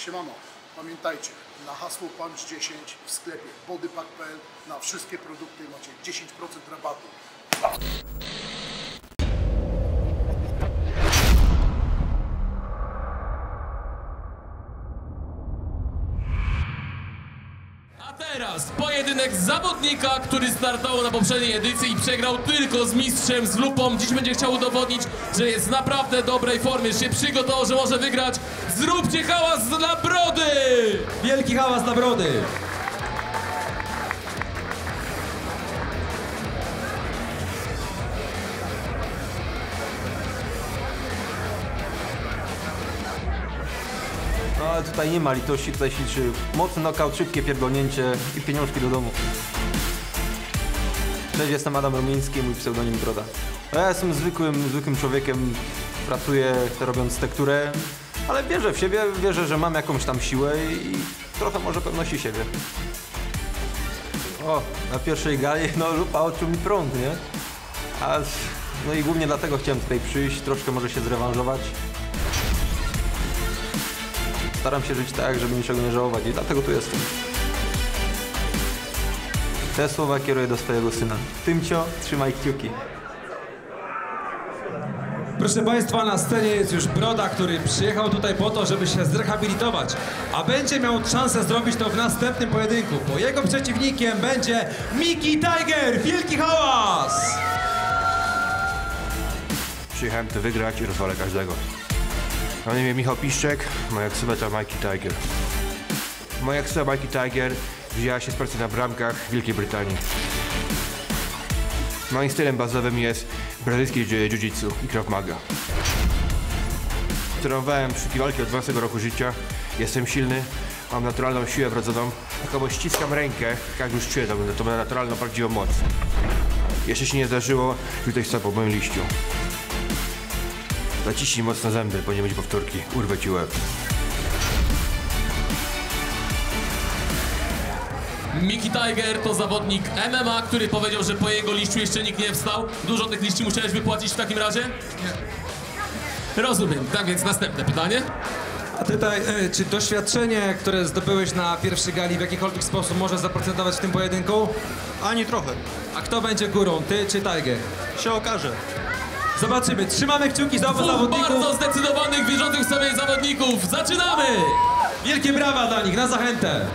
Siemano, pamiętajcie, na hasło Punch10 w sklepie bodypack.pl na wszystkie produkty macie 10% rabatu. A teraz pojedynek zawodnika, który startował na poprzedniej edycji i przegrał tylko z mistrzem, z lupą. Dziś będzie chciał udowodnić, że jest w naprawdę dobrej formie, że się przygotował, że może wygrać. Zróbcie hałas dla Brody! Wielki hałas dla Brody! No ale tutaj nie ma litości, tutaj się liczy mocny knockout, szybkie pierdolnięcie i pieniążki do domu. Cześć, jestem Adam Rumiński, mój pseudonim Broda. Ja jestem zwykłym człowiekiem, pracuję robiąc tekturę, ale wierzę w siebie, wierzę, że mam jakąś tam siłę i trochę może pewności siebie. O, na pierwszej gali, no lupa oczu mi prąd, nie? No i głównie dlatego chciałem tutaj przyjść, troszkę może się zrewanżować. Staram się żyć tak, żeby niczego nie żałować i dlatego tu jestem. Te słowa kieruję do swojego syna. Tymcio, trzymaj kciuki. Proszę Państwa, na scenie jest już Broda, który przyjechał tutaj po to, żeby się zrehabilitować, a będzie miał szansę zrobić to w następnym pojedynku, bo jego przeciwnikiem będzie Mickey Tiger! Wielki hałas! Przyjechałem tu wygrać i rozwalę każdego. Na imię Michał Piszczek, moja ksywka to Mikey Tiger. Moja ksywka Mikey Tiger wzięła się z pracy na bramkach w Wielkiej Brytanii. Moim stylem bazowym jest brazylijskie jiu-jitsu i Krav Maga. Trenowałem sztuki walki od 12 roku życia, jestem silny, mam naturalną siłę wrodzoną. Jak komuś ściskam rękę, jak już czuję to ma naturalną, prawdziwą moc. Jeszcze się nie zdarzyło, że ktoś stał po moim liściu. Zaciśnij mocno zęby, bo nie będzie powtórki. Urwę ci łeb. Mickey Tiger to zawodnik MMA, który powiedział, że po jego liściu jeszcze nikt nie wstał. Dużo tych liści musiałeś wypłacić w takim razie? Nie. Rozumiem. Tak więc następne pytanie. A tutaj, czy doświadczenie, które zdobyłeś na pierwszej gali w jakikolwiek sposób może zaprocentować w tym pojedynku? Ani trochę. A kto będzie górą, ty czy Tiger? Się okaże. Zobaczymy. Trzymamy kciuki za obu Dwóch zawodników. bardzo zdecydowanych, wierzących w sobie zawodników. Zaczynamy! Wielkie brawa dla nich, na zachętę.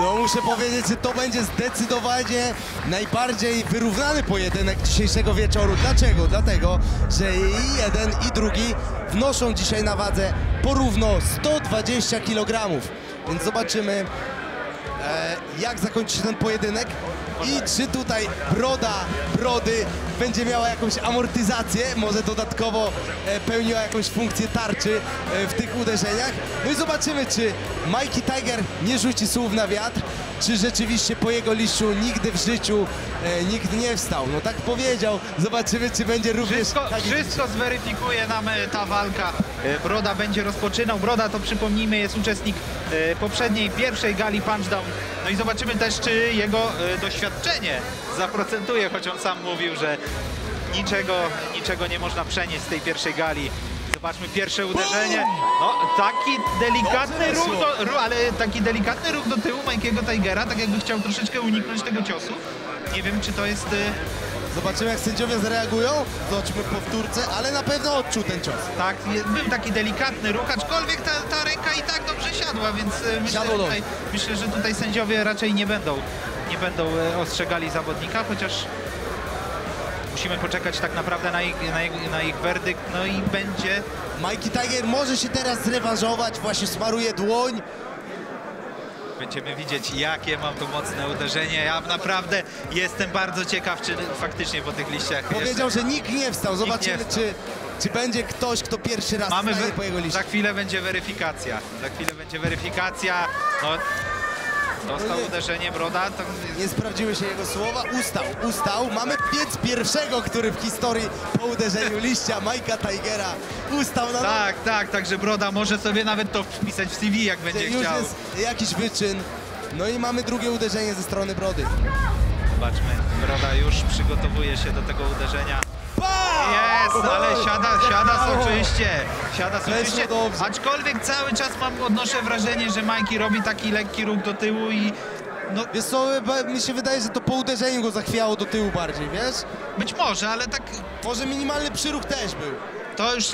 No muszę powiedzieć, że to będzie zdecydowanie najbardziej wyrównany pojedynek dzisiejszego wieczoru. Dlaczego? Dlatego, że i jeden i drugi wnoszą dzisiaj na wadze porówno 120 kg. Więc zobaczymy, jak zakończy się ten pojedynek i czy tutaj Brody będzie miała jakąś amortyzację, może dodatkowo pełniła jakąś funkcję tarczy w tych uderzeniach. No i zobaczymy, czy Mikey Tiger nie rzuci słów na wiatr, czy rzeczywiście po jego liściu nigdy w życiu nikt nie wstał. No tak powiedział, zobaczymy, czy będzie również... Wszystko zweryfikuje nam ta walka. Broda będzie rozpoczynał. Broda, to przypomnijmy, jest uczestnik poprzedniej, pierwszej gali Punchdown. No i zobaczymy też, czy jego doświadczenie zaprocentuje, choć on sam mówił, że niczego nie można przenieść z tej pierwszej gali. Zobaczmy pierwsze uderzenie. No, taki delikatny ruch do tyłu Mikey'ego Tigera, tak jakby chciał troszeczkę uniknąć tego ciosu. Nie wiem, czy to jest... Zobaczymy, jak sędziowie zareagują. Zobaczymy powtórce, ale na pewno odczuł ten cios. Tak, był taki delikatny ruch, aczkolwiek ta ręka i tak dobrze siadła, więc myślę, że tutaj sędziowie raczej nie będą ostrzegali zawodnika, chociaż musimy poczekać tak naprawdę na ich werdykt, no i będzie... Mikey Tiger może się teraz zrewanżować, właśnie smaruje dłoń. Będziemy widzieć, jakie mam tu mocne uderzenie. Ja naprawdę jestem bardzo ciekaw, czy faktycznie po tych liściach... Powiedział, że nikt nie wstał. Zobaczymy, czy będzie ktoś, kto pierwszy raz wstanie po jego liściu. Za chwilę będzie weryfikacja. No, dostał uderzenie Broda. To... Nie sprawdziły się jego słowa. Ustał. Mamy piec pierwszego, który w historii po uderzeniu liścia Mike'a Tigera ustał na... Tak, także Broda może sobie nawet to wpisać w CV, jak będzie już chciał. Jest jakiś wyczyn. No i mamy drugie uderzenie ze strony Brody. Zobaczmy, Broda już przygotowuje się do tego uderzenia. Jest, ale siada soczyście. Siada soczyście. Weszło dobrze. Aczkolwiek cały czas odnoszę wrażenie, że Majki robi taki lekki ruch do tyłu i no Wiesz co, mi się wydaje, że to po uderzeniu go zachwiało do tyłu bardziej, wiesz? być może, ale tak Może minimalny przyruch też był. to już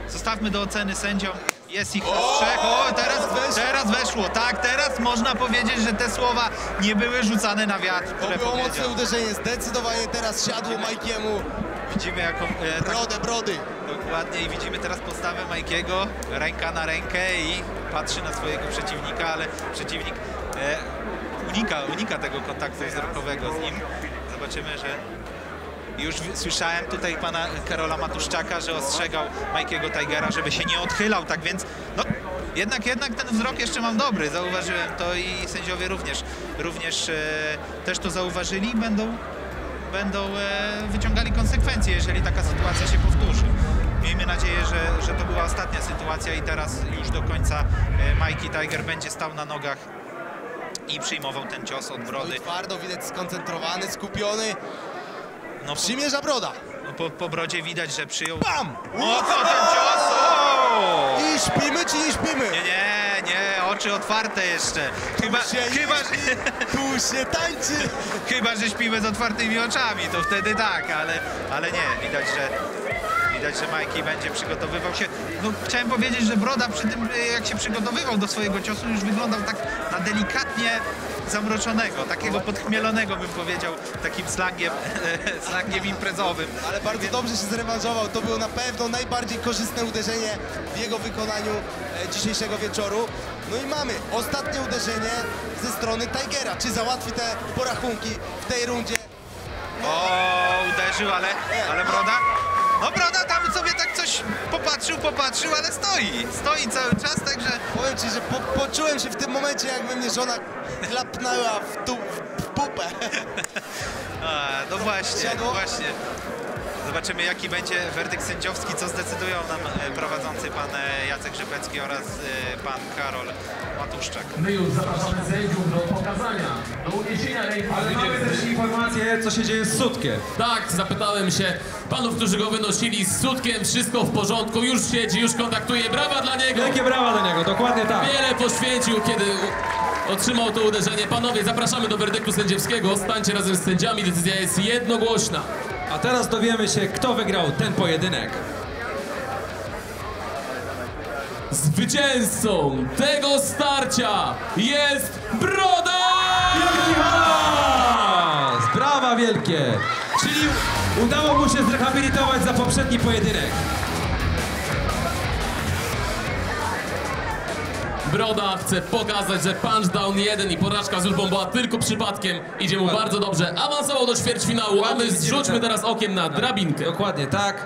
zostawmy do oceny sędziom. Jest ich trzech. O, teraz weszło. Tak, teraz można powiedzieć, że te słowa nie były rzucane na wiatr, To które było mocne powiedział. uderzenie, zdecydowanie teraz siadło Majkiemu. Widzimy jaką... Brody. Dokładnie i widzimy teraz postawę Majkiego, ręka na rękę i patrzy na swojego przeciwnika, ale przeciwnik unika tego kontaktu wzrokowego z nim. Zobaczymy, że już słyszałem tutaj pana Karola Matuszczaka, że ostrzegał Majkiego Tigera, żeby się nie odchylał, tak więc no jednak ten wzrok jeszcze mam dobry, zauważyłem to i sędziowie również też to zauważyli i będą wyciągali konsekwencje, jeżeli taka sytuacja się powtórzy. Miejmy nadzieję, że to była ostatnia sytuacja i teraz już do końca Mikey Tiger będzie stał na nogach i przyjmował ten cios od Brody. Oj, twardo, widać skoncentrowany, skupiony. No, Przymierza Broda. po Brodzie widać, że przyjął... Bam! O, co ten cios! O! I śpimy czy nie śpimy? Nie, oczy otwarte jeszcze. Tu się tańczy. Chyba, że śpimy z otwartymi oczami, to wtedy tak, ale nie, widać, że Majki będzie przygotowywał się. No, chciałem powiedzieć, że Broda przy tym, jak się przygotowywał do swojego ciosu, już wyglądał tak na delikatnie zamroczonego, takiego podchmielonego, bym powiedział, takim slangiem imprezowym. Ale bardzo dobrze się zrewanżował. To było na pewno najbardziej korzystne uderzenie w jego wykonaniu dzisiejszego wieczoru. No i mamy ostatnie uderzenie ze strony Tigera. Czy załatwi te porachunki w tej rundzie? O, uderzył, ale Broda? No Broda tam sobie tak coś popatrzył, ale stoi cały czas, także... Powiem ci, że poczułem się w tym momencie, jakby mnie żona klapnęła w pupę. No właśnie, Siadło? właśnie. Zobaczymy, jaki będzie werdykt sędziowski, co zdecydują nam prowadzący pan Jacek Rzepecki oraz pan Karol Matuszczak. My już zapraszamy sędziów do pokazania, do uniesienia ręki. Ale mamy też informację, co się dzieje z sutkiem. Tak, zapytałem się panów, którzy go wynosili z sutkiem, wszystko w porządku, już siedzi, już kontaktuje, brawa dla niego! Wielkie brawa dla niego, dokładnie tak. Wiele poświęcił, kiedy otrzymał to uderzenie. Panowie, zapraszamy do werdyktu sędziowskiego, stańcie razem z sędziami, decyzja jest jednogłośna. A teraz dowiemy się, kto wygrał ten pojedynek. Zwycięzcą tego starcia jest Broda! Brawa wielkie! Czyli udało mu się zrehabilitować za poprzedni pojedynek. Broda chce pokazać, że punchdown 1 i porażka z Ulbą była tylko przypadkiem. Idzie mu bardzo dobrze. Awansował do ćwierćfinału, a my zrzućmy teraz okiem na drabinkę. Dokładnie tak.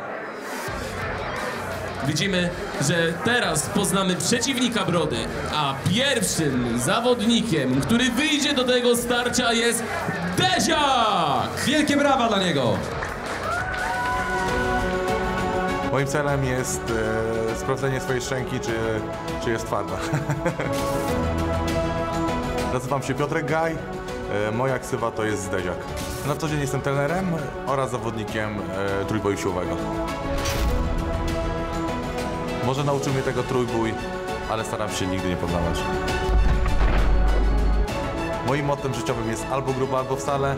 Widzimy, że teraz poznamy przeciwnika Brody, a pierwszym zawodnikiem, który wyjdzie do tego starcia jest Deziak! Wielkie brawa dla niego. Moim celem jest sprawdzenie swojej szczęki, czy jest twarda. Nazywam się Piotrek Gaj, moja ksywa to jest Deziak. Na co dzień jestem trenerem oraz zawodnikiem trójboju siłowego. Może nauczył mnie tego trójbój, ale staram się nigdy nie poddawać. Moim mottem życiowym jest albo grubo, albo wcale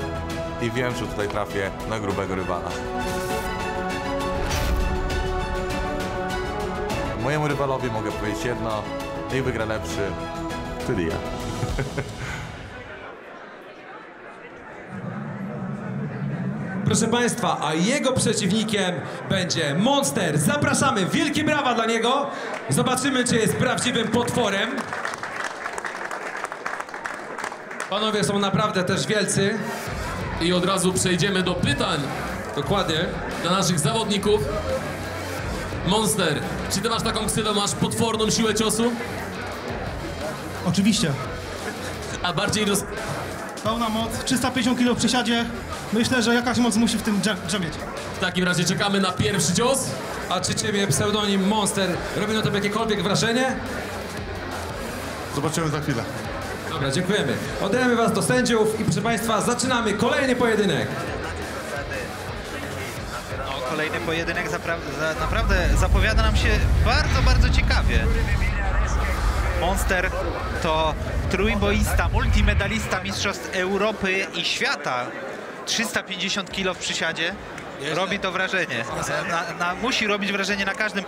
i wiem, że tutaj trafię na grubego rywala. Mojemu rywalowi mogę powiedzieć jedno, niech wygra lepszy, czyli ja. Proszę Państwa, a jego przeciwnikiem będzie Monster. Zapraszamy, wielkie brawa dla niego. Zobaczymy, czy jest prawdziwym potworem. Panowie są naprawdę też wielcy. I od razu przejdziemy do pytań Dokładnie. dla naszych zawodników. Monster, czy ty masz taką ksywę, masz potworną siłę ciosu? Oczywiście. A bardziej Pełna moc, 350 kg w przysiadzie. Myślę, że jakaś moc musi w tym drzemieć. w takim razie czekamy na pierwszy cios. A czy ciebie pseudonim Monster robi na tobie jakiekolwiek wrażenie? Zobaczymy za chwilę. Dobra, dziękujemy. Oddajemy was do sędziów i proszę Państwa, zaczynamy kolejny pojedynek. Kolejny pojedynek naprawdę zapowiada nam się bardzo, bardzo ciekawie. Monster to trójboista, multimedalista Mistrzostw Europy i Świata. 350 kg w przysiadzie. Robi to wrażenie. Musi robić wrażenie na każdym.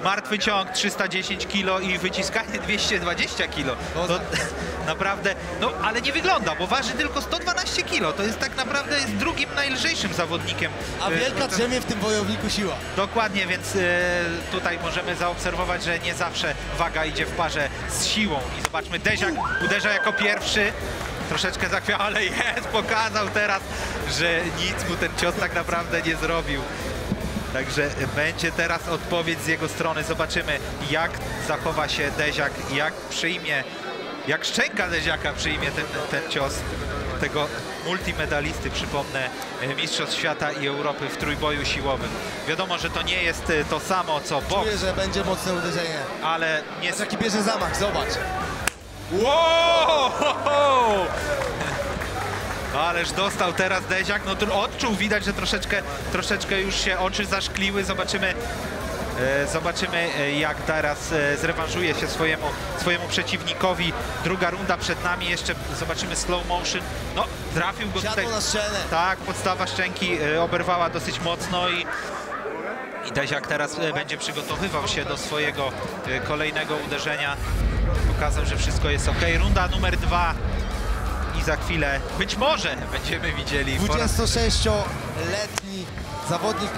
Martwy ciąg 310 kg i wyciskanie 220 kg. To naprawdę, no ale nie wygląda, bo waży tylko 112 kg. To jest tak naprawdę jest drugim najlżejszym zawodnikiem. A wielka drzemie w tym wojowniku siła. Dokładnie, więc tutaj możemy zaobserwować, że nie zawsze waga idzie w parze z siłą. I zobaczmy, Deziak uderza jako pierwszy. Troszeczkę zachwiał, ale jest, pokazał teraz, że nic mu ten cios tak naprawdę nie zrobił. Także będzie teraz odpowiedź z jego strony. Zobaczymy, jak zachowa się Deziak, jak szczęka Deziaka przyjmie ten cios tego multimedalisty, przypomnę, Mistrzostw Świata i Europy w trójboju siłowym. Wiadomo, że to nie jest to samo, co boks. Czuję, że będzie mocne uderzenie. Ale nie... Jaki bierze zamach, zobacz. Wow! Ależ dostał teraz Deziak, no odczuł, widać, że troszeczkę już się oczy zaszkliły. Zobaczymy, jak teraz zrewanżuje się swojemu przeciwnikowi. Druga runda przed nami, jeszcze zobaczymy slow motion. No, trafił go tutaj. Na szczenę. Tak, podstawa szczęki oberwała dosyć mocno i Deziak teraz będzie przygotowywał się do swojego kolejnego uderzenia. Pokazał, że wszystko jest ok. Runda numer 2. I za chwilę być może będziemy widzieli 26-letni zawodnik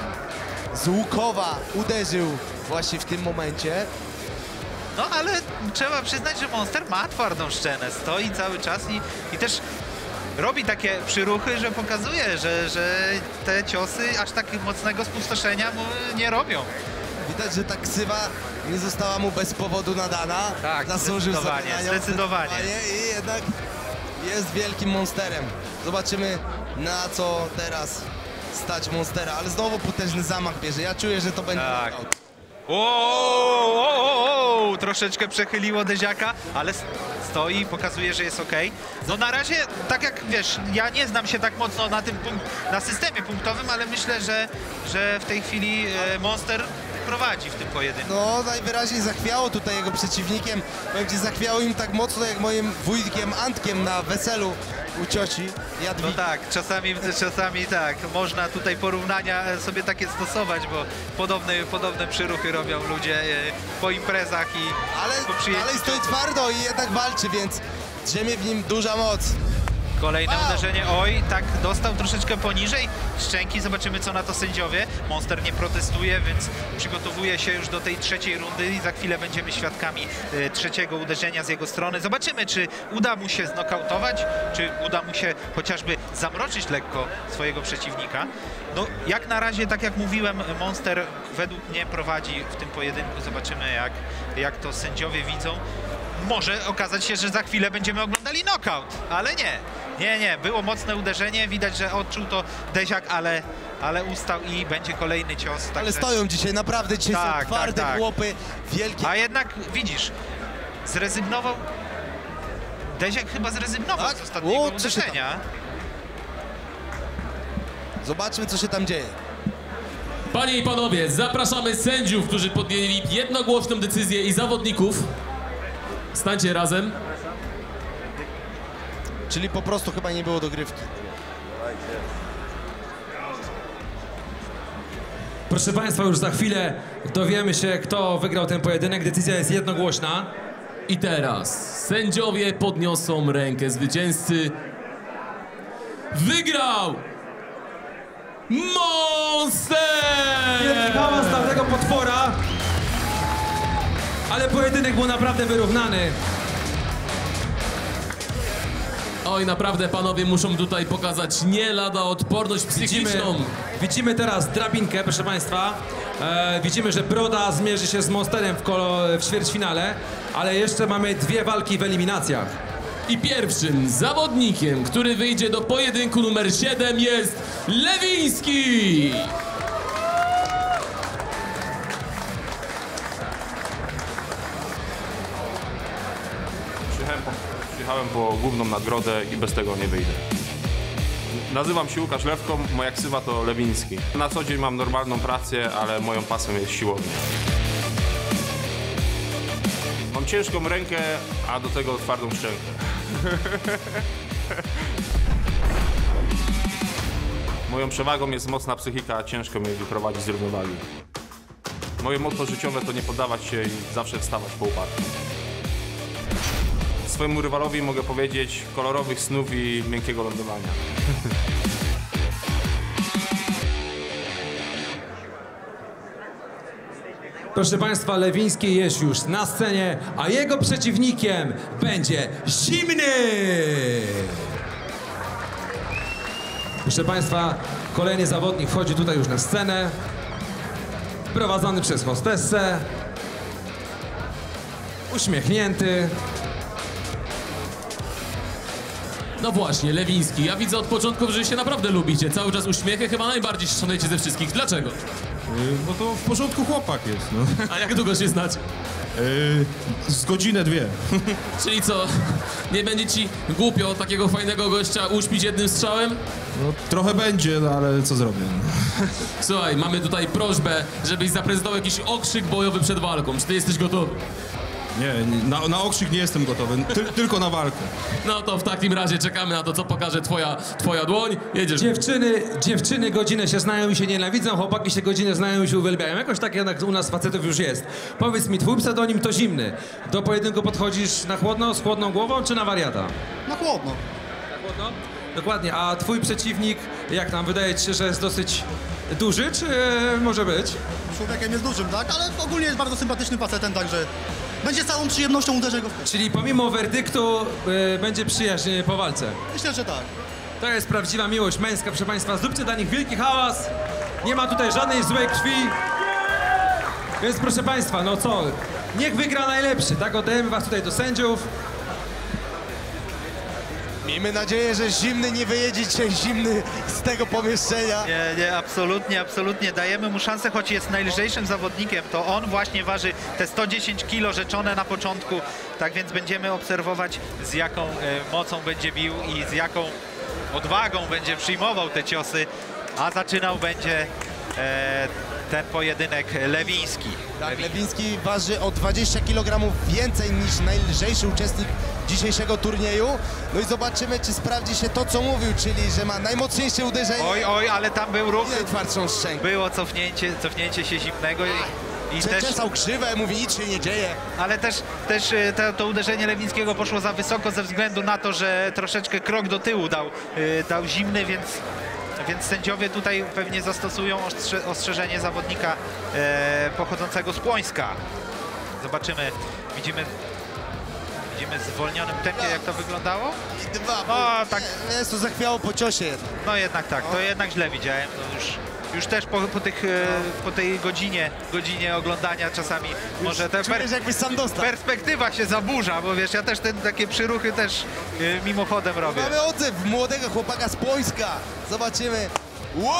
z Łukowa uderzył właśnie w tym momencie. No ale trzeba przyznać, że Monster ma twardą szczenę, stoi cały czas i też robi takie przyruchy, że pokazuje, że te ciosy aż tak mocnego spustoszenia mu nie robią. Widać, że ta ksywa nie została mu bez powodu nadana. Tak, zdecydowanie. I jednak jest wielkim monsterem. Zobaczymy, na co teraz stać Monstera, ale znowu potężny zamach bierze. Ja czuję, że to będzie knockout. Troszeczkę przechyliło Deziaka, ale stoi, pokazuje, że jest ok. No na razie, tak jak wiesz, ja nie znam się tak mocno na systemie punktowym, ale myślę, że w tej chwili Monster prowadzi w tym pojedynku. No najwyraźniej zachwiało tutaj jego przeciwnikiem. Powiem ci, zachwiało im tak mocno jak moim wujkiem Antkiem na weselu u cioci Jadwigi. No tak, czasami tak. Można tutaj porównania sobie takie stosować, bo podobne przyruchy robią ludzie po imprezach i po przyjęciu. Ale stoi twardo i jednak walczy, więc drzemie w nim duża moc. Kolejne uderzenie, oj, tak dostał troszeczkę poniżej szczęki, zobaczymy co na to sędziowie. Monster nie protestuje, więc przygotowuje się już do tej trzeciej rundy i za chwilę będziemy świadkami trzeciego uderzenia z jego strony. Zobaczymy, czy uda mu się znokautować, czy uda mu się chociażby zamroczyć lekko swojego przeciwnika. No jak na razie, tak jak mówiłem, Monster według mnie prowadzi w tym pojedynku. Zobaczymy jak to sędziowie widzą. Może okazać się, że za chwilę będziemy oglądali knockout, ale nie, było mocne uderzenie, widać, że odczuł to Deziak, ale ustał i będzie kolejny cios. Ale stoją dzisiaj, naprawdę dzisiaj są twarde chłopy, wielkie. A jednak widzisz, zrezygnował, Deziak chyba zrezygnował z ostatniego uderzenia. Zobaczmy, co się tam dzieje. Panie i panowie, zapraszamy sędziów, którzy podjęli jednogłośną decyzję i zawodników. Stańcie razem. Czyli po prostu chyba nie było dogrywki. Proszę Państwa, już za chwilę dowiemy się, kto wygrał ten pojedynek. Decyzja jest jednogłośna. I teraz sędziowie podniosą rękę zwycięzcy. Wygrał Monster! Wielki hałas dla tego potwora. Ale pojedynek był naprawdę wyrównany. Oj, naprawdę panowie muszą tutaj pokazać nie lada odporność psychiczną. Widzimy teraz drabinkę, proszę Państwa. Widzimy, że Broda zmierzy się z Monsterem w ćwierćfinale, ale jeszcze mamy 2 walki w eliminacjach. I pierwszym zawodnikiem, który wyjdzie do pojedynku numer 7 jest Lewiński. Przyjechałem po główną nagrodę i bez tego nie wyjdę. Nazywam się Łukasz Lewko, moja ksywa to Lewiński. Na co dzień mam normalną pracę, ale moją pasją jest siłownia. Mam ciężką rękę, a do tego twardą szczękę. Moją przewagą jest mocna psychika, a ciężko mnie wyprowadzić z równowagi. Moje motto życiowe to nie poddawać się i zawsze wstawać po upadku. Swojemu rywalowi mogę powiedzieć kolorowych snów i miękkiego lądowania. Proszę Państwa, Lewiński jest już na scenie, a jego przeciwnikiem będzie Zimny! Proszę Państwa, kolejny zawodnik wchodzi tutaj już na scenę, prowadzony przez hostessę, uśmiechnięty. No właśnie, Lewiński, ja widzę od początku, że się naprawdę lubicie. Cały czas uśmiechy chyba najbardziej szanujecie ze wszystkich. Dlaczego? No to w porządku chłopak jest, no. A jak długo się znacie? Z godzinę, 2. Czyli co, nie będzie ci głupio takiego fajnego gościa uśpić jednym strzałem? No trochę będzie, no ale co zrobię? Słuchaj, mamy tutaj prośbę, żebyś zaprezentował jakiś okrzyk bojowy przed walką. Czy ty jesteś gotowy? Nie, na okrzyk nie jestem gotowy, tylko na walkę. No to w takim razie czekamy na to, co pokaże twoja dłoń. Jedziesz. Dziewczyny godzinę się znają i się nienawidzą, chłopaki się godzinę znają i się uwielbiają. Jakoś tak jednak u nas facetów już jest. Powiedz mi, twój pseudonim to Zimny. Do pojedynku podchodzisz na chłodno, z chłodną głową, czy na wariata? Na chłodno. Na chłodno? Dokładnie. A twój przeciwnik, jak nam wydaje ci się, że jest dosyć duży, czy może być? Człowiekiem jest dużym, tak? Ale ogólnie jest bardzo sympatycznym facetem, także będzie z całą przyjemnością uderzę go w plecy. Czyli pomimo werdyktu będzie przyjaźń po walce? Myślę, że tak. To jest prawdziwa miłość męska, proszę Państwa. Zróbcie dla nich wielki hałas. Nie ma tutaj żadnej złej krwi. Więc proszę Państwa, no co? Niech wygra najlepszy, tak? Oddajemy Was tutaj do sędziów. Miejmy nadzieję, że Zimny nie wyjedzie dzisiaj zimny z tego pomieszczenia. Nie, absolutnie. Dajemy mu szansę, choć jest najlżejszym zawodnikiem. To on właśnie waży te 110 kg rzeczone na początku. Tak więc będziemy obserwować, z jaką mocą będzie bił i z jaką odwagą będzie przyjmował te ciosy. A zaczynał będzie ten pojedynek Lewiński. Tak, Lewiński waży o 20 kg więcej niż najlżejszy uczestnik dzisiejszego turnieju. No i zobaczymy, czy sprawdzi się to, co mówił, czyli że ma najmocniejsze uderzenie. Oj, ale tam był ruch. I najtwardszą szczękę. Było cofnięcie się Zimnego. I też czesał krzywę, mówi, nic się nie dzieje. Ale też to uderzenie Lewińskiego poszło za wysoko ze względu na to, że troszeczkę krok do tyłu dał Zimny, więc sędziowie tutaj pewnie zastosują ostrzeżenie zawodnika pochodzącego z Płońska. Zobaczymy, widzimy w zwolnionym tempie, jak to wyglądało. I 2, no, tak. Jest to zachwiało po ciosie. No jednak tak, to jednak źle widziałem. No już też po tej godzinie oglądania czasami może te jakbyś sam dostał. Perspektywa się zaburza, bo wiesz, ja też takie przyruchy też mimochodem robię. Mamy odzew młodego chłopaka z Płońska. Zobaczymy. Wow!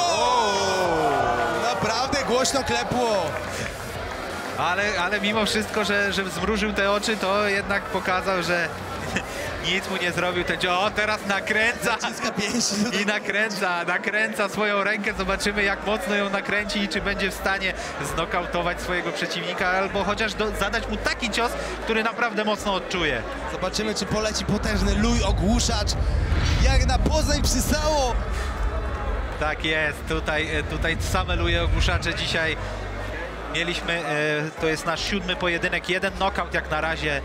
Naprawdę głośno klepło. Ale mimo wszystko, że zmrużył te oczy, to jednak pokazał, że nic mu nie zrobił. O, teraz nakręca i nakręca swoją rękę. Zobaczymy, jak mocno ją nakręci i czy będzie w stanie znokautować swojego przeciwnika, albo chociaż zadać mu taki cios, który naprawdę mocno odczuje. Zobaczymy, czy poleci potężny luj ogłuszacz, jak na Poznań przystało. Tak jest, tutaj same luje ogłuszacze dzisiaj mieliśmy. To jest nasz 7. pojedynek, 1 knockout jak na razie.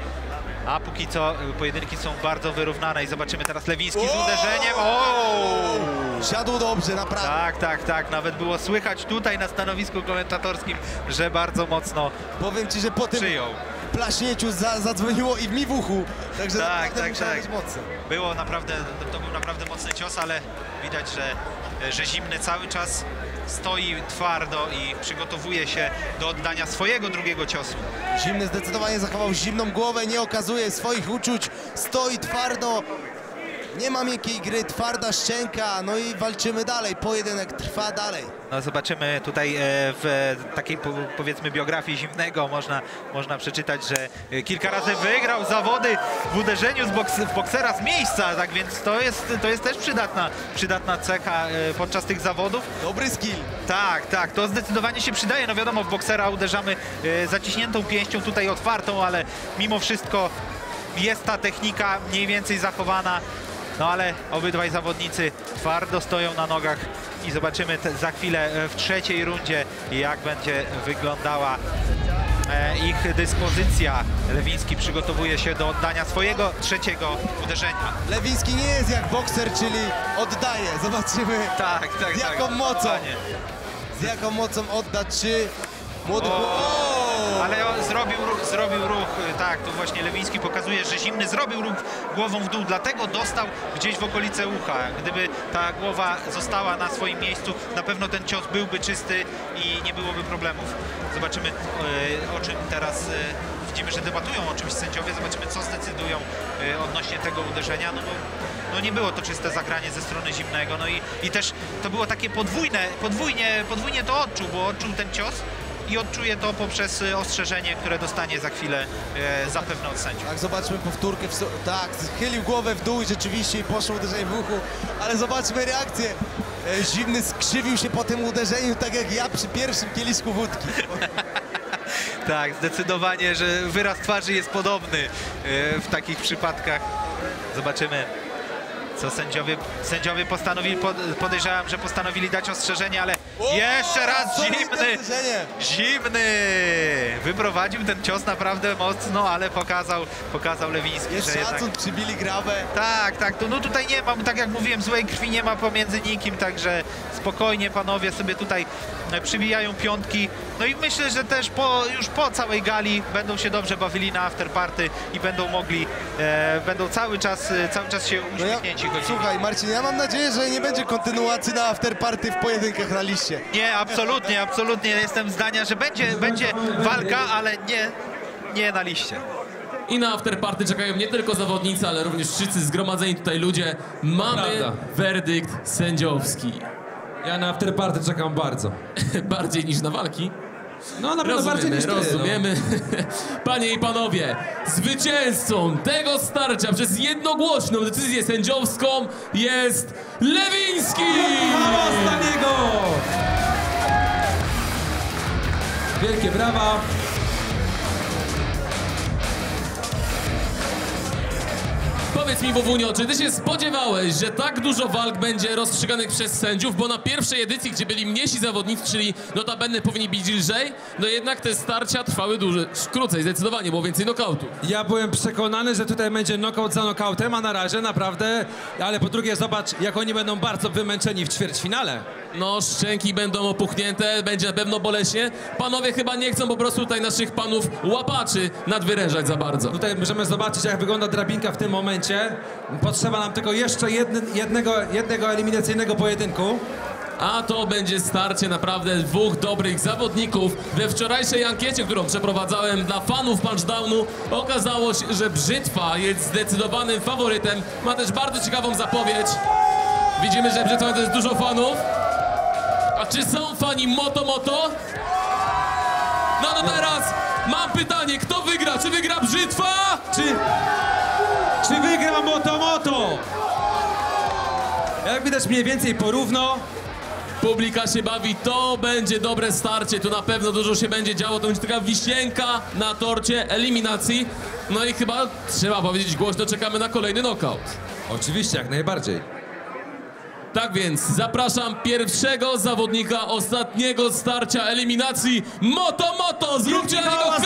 A póki co pojedynki są bardzo wyrównane i zobaczymy teraz Lewiński z uderzeniem. Siadł dobrze, naprawdę. Tak. Nawet było słychać tutaj na stanowisku komentatorskim, że bardzo mocno powiem ci, że po tym przyjął. Plaśnięciu zadzwoniło i w uchu. Także tak. mocno. To był naprawdę mocny cios, ale widać, że Zimny cały czas stoi twardo i przygotowuje się do oddania swojego drugiego ciosu. Zimny zdecydowanie zachował zimną głowę, nie okazuje swoich uczuć, stoi twardo. Nie ma miękkiej gry, twarda szczęka, no i walczymy dalej, pojedynek trwa dalej. No zobaczymy tutaj w takiej powiedzmy biografii Zimnego można przeczytać, że kilka razy wygrał zawody w uderzeniu w boksera z miejsca, tak więc to jest też przydatna cecha podczas tych zawodów. Dobry skill. Tak, to zdecydowanie się przydaje. No wiadomo, w boksera uderzamy zaciśniętą pięścią, tutaj otwartą, ale mimo wszystko jest ta technika mniej więcej zachowana. No ale obydwaj zawodnicy twardo stoją na nogach i zobaczymy za chwilę w trzeciej rundzie, jak będzie wyglądała ich dyspozycja. Lewiński przygotowuje się do oddania swojego trzeciego uderzenia. Lewiński nie jest jak bokser, czyli oddaje. Zobaczymy z jaką mocą. Z jaką mocą odda, czy młody... Ale on zrobił ruch, tak, to właśnie Lewiński pokazuje, że Zimny zrobił ruch głową w dół, dlatego dostał gdzieś w okolice ucha. Gdyby ta głowa została na swoim miejscu, na pewno ten cios byłby czysty i nie byłoby problemów. Zobaczymy, o czym teraz widzimy, że debatują o czymś sędziowie, zobaczymy, co zdecydują odnośnie tego uderzenia, no bo no nie było to czyste zagranie ze strony Zimnego, no i też to było takie podwójnie to odczuł, bo odczuł ten cios i odczuje to poprzez ostrzeżenie, które dostanie za chwilę zapewne od sędziów. Tak, zobaczmy powtórkę. Tak, schylił głowę w dół i rzeczywiście poszło uderzenie w uchu, ale zobaczmy reakcję. Zimny skrzywił się po tym uderzeniu, tak jak ja przy pierwszym kieliszku wódki. Tak, zdecydowanie, że wyraz twarzy jest podobny w takich przypadkach. Zobaczymy, co sędziowie postanowili, podejrzewam, że postanowili dać ostrzeżenie, ale jeszcze raz Zimny wyprowadził ten cios naprawdę mocno, ale pokazał Lewiński, jest że szacun, jednak... przybili grabę. Tak, no tutaj nie ma, tak jak mówiłem, złej krwi nie ma pomiędzy nikim, także spokojnie panowie sobie tutaj przybijają piątki. No i myślę, że też już po całej gali będą się dobrze bawili na afterparty i będą mogli, będą cały czas się uśmiechnięci chodzili. Słuchaj Marcin, ja mam nadzieję, że nie będzie kontynuacji na afterparty w pojedynkach na liście. Nie, absolutnie jestem zdania, że będzie walka, ale nie na liście. I na afterparty czekają nie tylko zawodnicy, ale również wszyscy zgromadzeni tutaj ludzie. Mamy werdykt sędziowski. Ja na afterparty czekam bardzo. Bardziej niż na walki? No na pewno bardziej niż ty. Rozumiemy. Panie i panowie, zwycięzcą tego starcia przez jednogłośną decyzję sędziowską jest Lewiński! Brawa dla niego! Wielkie brawa. Powiedz mi, Wowunio, czy ty się spodziewałeś, że tak dużo walk będzie rozstrzyganych przez sędziów, bo na pierwszej edycji, gdzie byli mniejsi zawodnicy, czyli notabene powinni być lżej, no jednak te starcia trwały krócej, zdecydowanie, było więcej nokautów. Ja byłem przekonany, że tutaj będzie nokaut za nokautem, a na razie naprawdę, ale po drugie zobacz, jak oni będą bardzo wymęczeni w ćwierćfinale. No, szczęki będą opuchnięte, będzie na pewno boleśnie. Panowie chyba nie chcą po prostu tutaj naszych panów łapaczy nadwyrężać za bardzo. Tutaj możemy zobaczyć, jak wygląda drabinka w tym momencie. Potrzeba nam tylko jeszcze jednego eliminacyjnego pojedynku. A to będzie starcie naprawdę dwóch dobrych zawodników. We wczorajszej ankiecie, którą przeprowadzałem dla fanów Punchdownu, okazało się, że Brzytwa jest zdecydowanym faworytem. Ma też bardzo ciekawą zapowiedź. Widzimy, że Brzytwa to jest dużo fanów. A czy są fani Moto? No to teraz mam pytanie, kto wygra? Czy wygra Brzytwa? Czy wygra Moto? Jak widać mniej więcej porówno. Publika się bawi, to będzie dobre starcie, tu na pewno dużo się będzie działo, to będzie taka wisienka na torcie eliminacji. No i chyba trzeba powiedzieć głośno, czekamy na kolejny knockout. Oczywiście, jak najbardziej. Tak więc zapraszam pierwszego zawodnika ostatniego starcia eliminacji Moto! Zróbcie na niego hałas!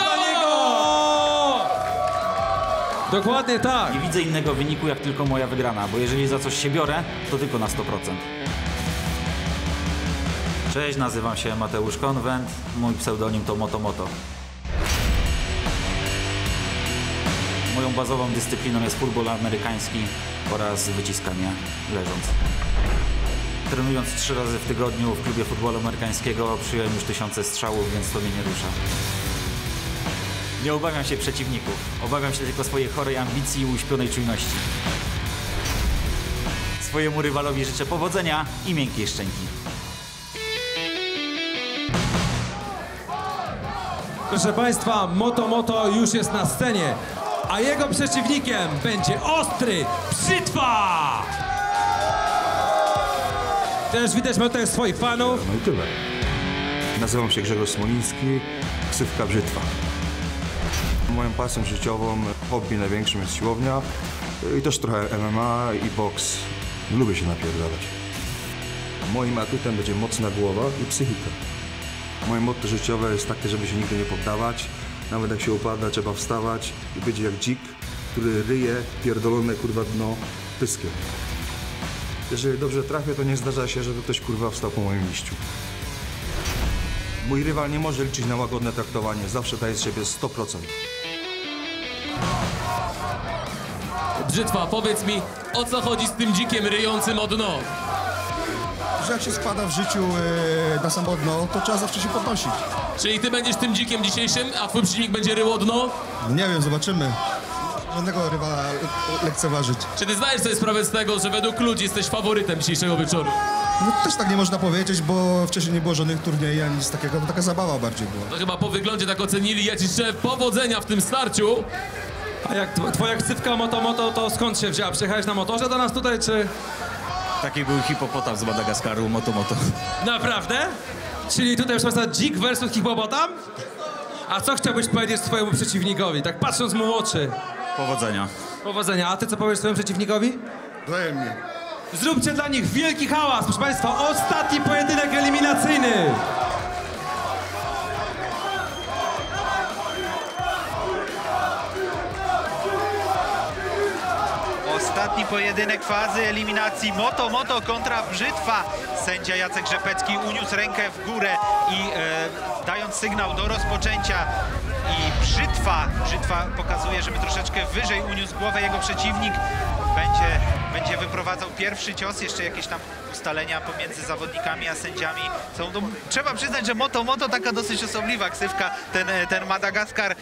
Dokładnie tak. Nie widzę innego wyniku jak tylko moja wygrana, bo jeżeli za coś się biorę, to tylko na 100%. Cześć, nazywam się Mateusz Konwent, mój pseudonim to Moto. Moją bazową dyscypliną jest futbol amerykański oraz wyciskanie leżąc. Trenując 3 razy w tygodniu w klubie futbolu amerykańskiego przyjąłem już 1000 strzałów, więc to mnie nie rusza. Nie obawiam się przeciwników, obawiam się tylko swojej chorej ambicji i uśpionej czujności. Swojemu rywalowi życzę powodzenia i miękkiej szczęki. Proszę Państwa, Moto już jest na scenie, a jego przeciwnikiem będzie ostry Brzytwa! Też widać, ma tutaj swoich fanów. No i tyle. Nazywam się Grzegorz Smoliński, ksywka Brzytwa. Moją pasją życiową, hobby największym jest siłownia i też trochę MMA i boks. Lubię się napierdalać. Moim atutem będzie mocna głowa i psychika. Moje motto życiowe jest takie, żeby się nigdy nie poddawać. Nawet jak się upada, trzeba wstawać i być jak dzik, który ryje pierdolone kurwa dno pyskiem. Jeżeli dobrze trafię, to nie zdarza się, żeby ktoś kurwa wstał po moim liściu. Mój rywal nie może liczyć na łagodne traktowanie, zawsze daje z siebie 100%. Brzytwa, powiedz mi, o co chodzi z tym dzikiem ryjącym o dno? Że jak się spada w życiu na samo dno, to trzeba zawsze się podnosić. Czyli ty będziesz tym dzikiem dzisiejszym, a twój przeciwnik będzie ryło dno? Nie wiem, zobaczymy. Żadnego rywala lekceważyć. Czy ty zdajesz sobie sprawę z tego, że według ludzi jesteś faworytem dzisiejszego wieczoru? No też tak nie można powiedzieć, bo wcześniej nie było żadnych turniejów, ani nic takiego, to taka zabawa bardziej była. To chyba po wyglądzie tak ocenili. Ja ci życzę powodzenia w tym starciu. A jak twoja ksywka Moto, to skąd się wzięła? Przyjechałeś na motorze do nas tutaj, czy...? Taki był hipopotam z Madagaskaru, Moto. Naprawdę? Czyli tutaj, proszę Państwa, dzik versus hipopotam? A co chciałbyś powiedzieć swojemu przeciwnikowi, tak patrząc mu w oczy? Powodzenia. Powodzenia. A ty co powiesz swojemu przeciwnikowi? Wzajemnie. Zróbcie dla nich wielki hałas, proszę Państwa, ostatni pojedynek eliminacyjny. Ostatni pojedynek fazy eliminacji Moto kontra Brzytwa. Sędzia Jacek Rzepecki uniósł rękę w górę i dając sygnał do rozpoczęcia. I Brzytwa pokazuje, żeby troszeczkę wyżej uniósł głowę jego przeciwnik. Będzie wyprowadzał pierwszy cios, jeszcze jakieś tam ustalenia pomiędzy zawodnikami a sędziami są. No, trzeba przyznać, że Moto taka dosyć osobliwa ksywka, ten Madagaskar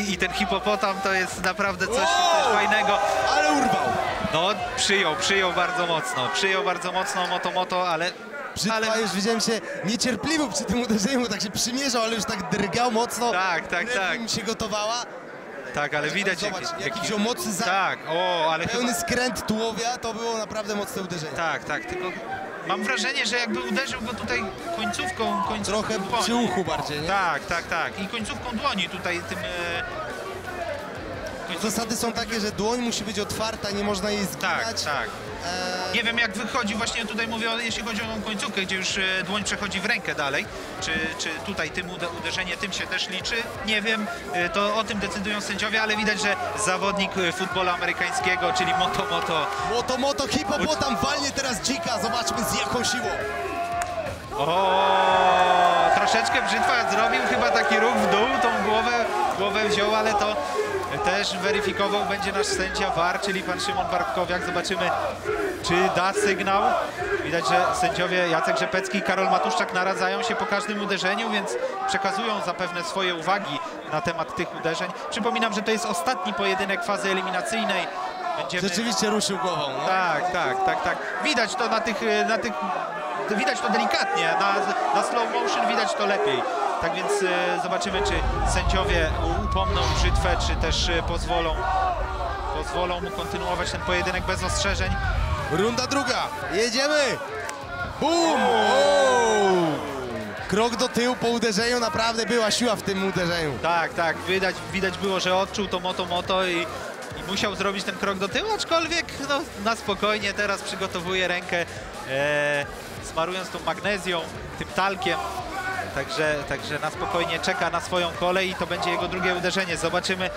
i ten hipopotam to jest naprawdę coś fajnego. Ale urwał! No, przyjął bardzo mocno Moto, ale... Brzytwa już widziałem się niecierpliwy przy tym uderzeniu, tak się przymierzał, ale już tak drgał mocno. Tak. Mi się gotowała. Tak, ale widać zobacz, jaki wziął mocny ale pełny skręt tułowia, to było naprawdę mocne uderzenie. Tak, tylko mam wrażenie, że jakby uderzył go tutaj końcówką trochę dłoni. przy uchu bardziej, nie? Tak. I końcówką dłoni tutaj tym... Zasady są takie, że dłoń musi być otwarta, nie można jej zginać. Tak. Nie wiem, jak wychodzi, właśnie tutaj mówię, jeśli chodzi o tą końcówkę, gdzie już dłoń przechodzi w rękę dalej, czy tutaj tym uderzenie tym się też liczy, nie wiem, to o tym decydują sędziowie, ale widać, że zawodnik futbolu amerykańskiego, czyli Moto, hipopotam walnie teraz dzika, zobaczmy z jaką siłą. Troszeczkę Brzytwa zrobił chyba taki ruch w dół, tą głowę wziął, ale to też weryfikował będzie nasz sędzia VAR, czyli pan Szymon Bartkowiak. Zobaczymy, czy da sygnał. Widać, że sędziowie Jacek Rzepecki i Karol Matuszczak naradzają się po każdym uderzeniu, więc przekazują zapewne swoje uwagi na temat tych uderzeń. Przypominam, że to jest ostatni pojedynek fazy eliminacyjnej. Rzeczywiście ruszył głową. No? Tak. Widać to widać to delikatnie, na slow motion widać to lepiej. Tak więc zobaczymy, czy sędziowie upomną Brzytwę, czy też pozwolą mu kontynuować ten pojedynek bez ostrzeżeń. Runda druga, jedziemy! Bum! Krok do tyłu po uderzeniu, naprawdę była siła w tym uderzeniu. Tak, widać było, że odczuł to Moto i musiał zrobić ten krok do tyłu, aczkolwiek no, na spokojnie teraz przygotowuje rękę, smarując tą magnezją, tym talkiem. Także na spokojnie czeka na swoją kolej i to będzie jego drugie uderzenie. Zobaczymy,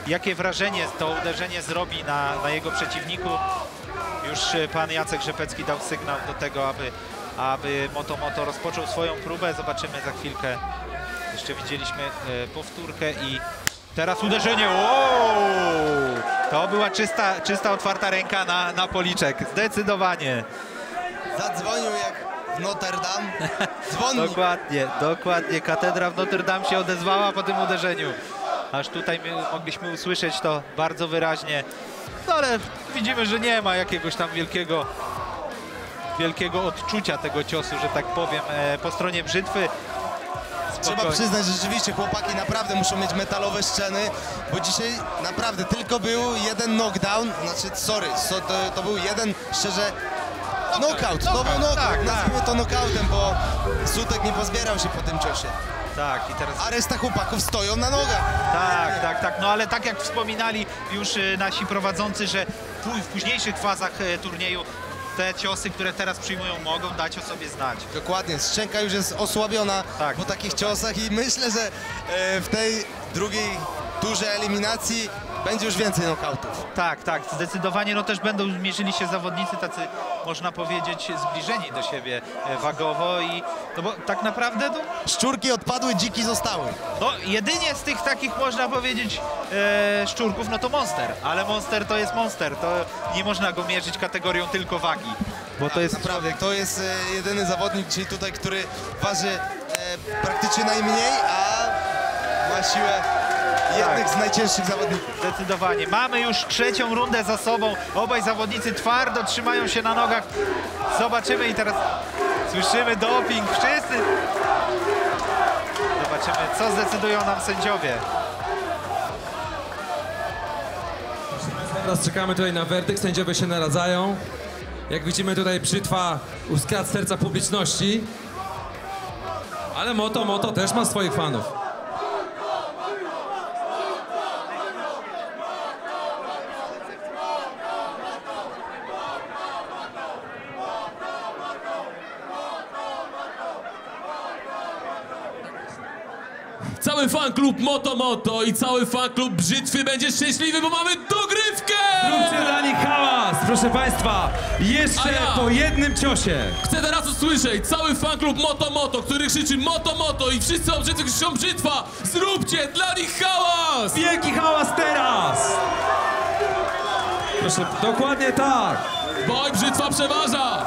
jakie wrażenie to uderzenie zrobi na jego przeciwniku. Już pan Jacek Rzepecki dał sygnał do tego, aby Moto rozpoczął swoją próbę. Zobaczymy za chwilkę. Jeszcze widzieliśmy powtórkę i teraz uderzenie. To była czysta otwarta ręka na policzek. Zdecydowanie. Zadzwonił jak w Notre Dame. Dzwonnik. Dokładnie. Katedra w Notre Dame się odezwała po tym uderzeniu. Aż tutaj my mogliśmy usłyszeć to bardzo wyraźnie. No ale widzimy, że nie ma jakiegoś tam wielkiego odczucia tego ciosu, że tak powiem, po stronie brzytwy. Trzeba przyznać, że rzeczywiście chłopaki naprawdę muszą mieć metalowe szczeny, bo dzisiaj naprawdę tylko był jeden knockdown, znaczy sorry, to był jeden szczerze knockout, to był knockout, nazwijmy to knockoutem, bo Sutek nie pozbierał się po tym ciosie. Tak, i teraz... A reszta chłopaków stoją na nogach. Tak, no ale tak jak wspominali już nasi prowadzący, że w późniejszych fazach turnieju te ciosy, które teraz przyjmują, mogą dać o sobie znać. Dokładnie, szczęka już jest osłabiona po takich ciosach i myślę, że w tej drugiej turze eliminacji będzie już więcej knockoutów. Tak, zdecydowanie, no też będą mierzyli się zawodnicy tacy, można powiedzieć, zbliżeni do siebie wagowo i no bo tak naprawdę no, szczurki odpadły, dziki zostały. No jedynie z tych takich, można powiedzieć, szczurków, no to Monster, ale Monster to jest Monster, to nie można go mierzyć kategorią tylko wagi, bo to jest naprawdę, to jest jedyny zawodnik dzisiaj tutaj, który waży praktycznie najmniej, a ma siłę jednych z najcięższych zawodników. Zdecydowanie. Mamy już trzecią rundę za sobą. Obaj zawodnicy twardo trzymają się na nogach. Zobaczymy i teraz słyszymy doping. Wszyscy. Zobaczymy, co zdecydują nam sędziowie. Teraz czekamy tutaj na werdykt. Sędziowie się naradzają. Jak widzimy, tutaj Brzytwa uskradł serca publiczności. Ale Moto też ma swoich fanów. Cały fanklub Moto i cały fanklub Brzytwy będzie szczęśliwy, bo mamy dogrywkę! Zróbcie dla nich hałas, proszę państwa, jeszcze po jednym ciosie. Chcę teraz usłyszeć cały fanklub Moto, który krzyczy Moto i wszyscy obrzydzy krzyczą Brzytwa. Zróbcie dla nich hałas! Wielki hałas teraz! Proszę, dokładnie tak. Boj Brzytwa przeważa!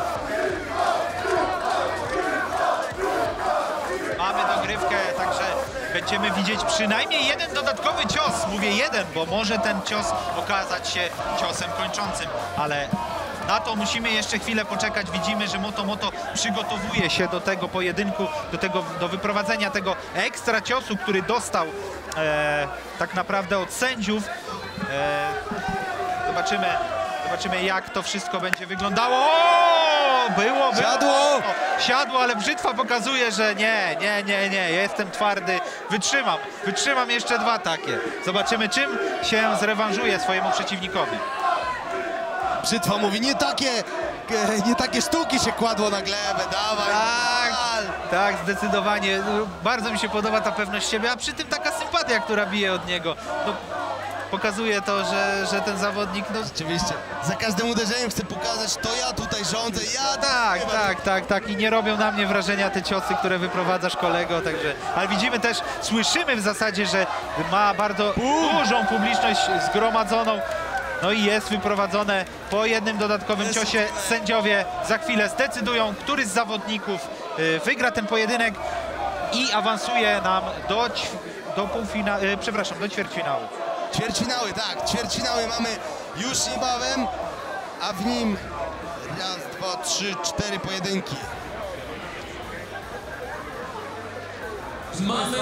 Mamy dogrywkę, także będziemy widzieć przynajmniej jeden dodatkowy cios. Mówię jeden, bo może ten cios okazać się ciosem kończącym, ale na to musimy jeszcze chwilę poczekać. Widzimy, że Moto przygotowuje się do tego pojedynku, do wyprowadzenia tego ekstra ciosu, który dostał tak naprawdę od sędziów. Zobaczymy, jak to wszystko będzie wyglądało. O, było. Siadło, ale Brzytwa pokazuje, że nie, jestem twardy, wytrzymam jeszcze dwa takie. Zobaczymy, czym się zrewanżuje swojemu przeciwnikowi. Brzytwa mówi, nie takie sztuki się kładło na glebę, dawaj. Tak, zdecydowanie. Bardzo mi się podoba ta pewność siebie, a przy tym taka sympatia, która bije od niego. No, pokazuje to, że ten zawodnik... No... Rzeczywiście, za każdym uderzeniem chce pokazać, to ja tutaj rządzę, Tak. I nie robią na mnie wrażenia te ciosy, które wyprowadzasz, kolego, także... Ale widzimy też, słyszymy w zasadzie, że ma bardzo dużą publiczność zgromadzoną. No i jest wyprowadzone po jednym dodatkowym ciosie. Sędziowie za chwilę zdecydują, który z zawodników wygra ten pojedynek i awansuje nam do ćwierćfinału. Ćwierćfinały mamy już niebawem, a w nim 1, 2, 3, 4 pojedynki. Mamy